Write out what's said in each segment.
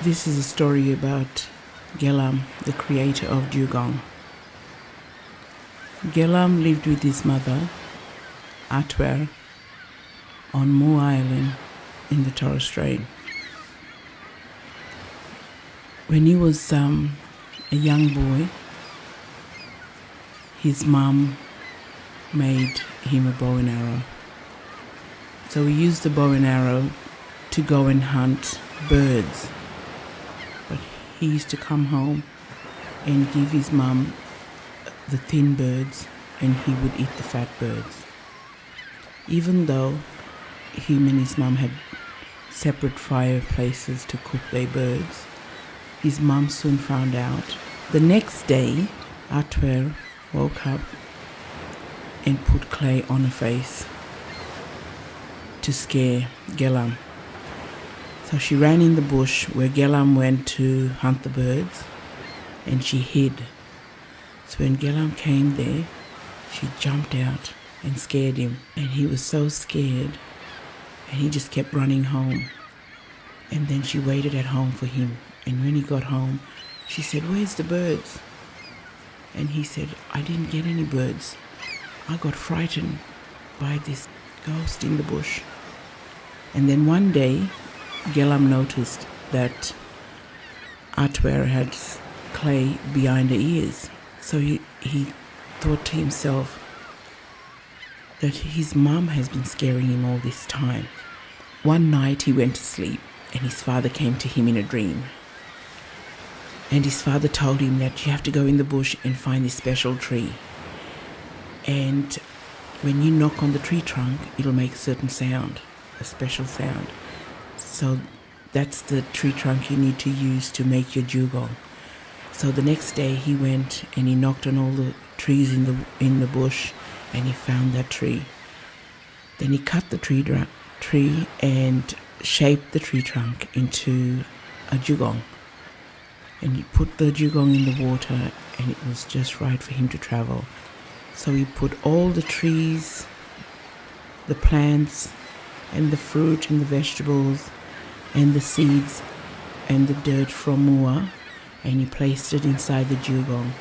This is a story about Gelam, the creator of dugong. Gelam lived with his mother, Atwer, on Moore Island in the Torres Strait. When he was a young boy, his mum made him a bow and arrow. So he used the bow and arrow to go and hunt birds. But he used to come home and give his mum the thin birds, and he would eat the fat birds. Even though him and his mum had separate fireplaces to cook their birds, his mum soon found out. The next day, Atwer woke up and put clay on her face to scare Gelam. So she ran in the bush where Gelam went to hunt the birds, and she hid. So when Gelam came there, she jumped out and scared him, and he was so scared, and he just kept running home. And then she waited at home for him, and when he got home, she said, "Where's the birds?" And he said, "I didn't get any birds. I got frightened by this ghost in the bush." And then one day, Gelam noticed that Atwer had clay behind her ears. So he thought to himself that his mum has been scaring him all this time. One night he went to sleep, and his father came to him in a dream. And his father told him that you have to go in the bush and find this special tree. And when you knock on the tree trunk, it'll make a certain sound, a special sound. So that's the tree trunk you need to use to make your dugong. So the next day he went and he knocked on all the trees in the bush, and he found that tree. Then he cut the tree and shaped the tree trunk into a dugong. And he put the dugong in the water, and it was just right for him to travel. So he put all the trees, the plants, and the fruit and the vegetables and the seeds and the dirt from Moore, and he placed it inside the dugong.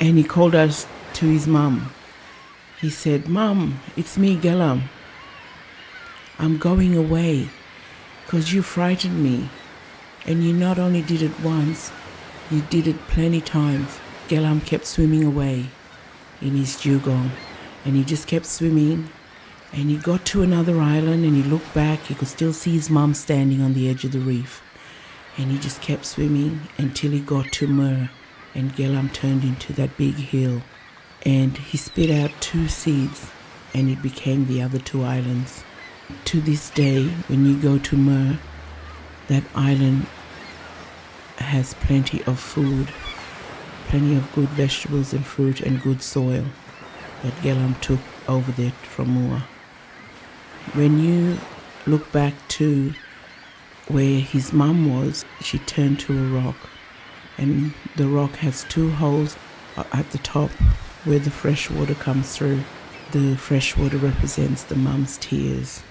And he called us to his mum. He said, "Mum, it's me, Gelam. I'm going away because you frightened me. And you not only did it once, you did it plenty times." Gelam kept swimming away in his dugong, and he just kept swimming, and he got to another island, and he looked back. He could still see his mum standing on the edge of the reef, and he just kept swimming until he got to Muir, and Gelam turned into that big hill, and he spit out 2 seeds, and it became the other 2 islands. To this day, when you go to Muir, that island has plenty of food, plenty of good vegetables and fruit and good soil that Gelam took over there from Moore. When you look back to where his mum was, she turned to a rock, and the rock has 2 holes at the top where the fresh water comes through. The fresh water represents the mum's tears.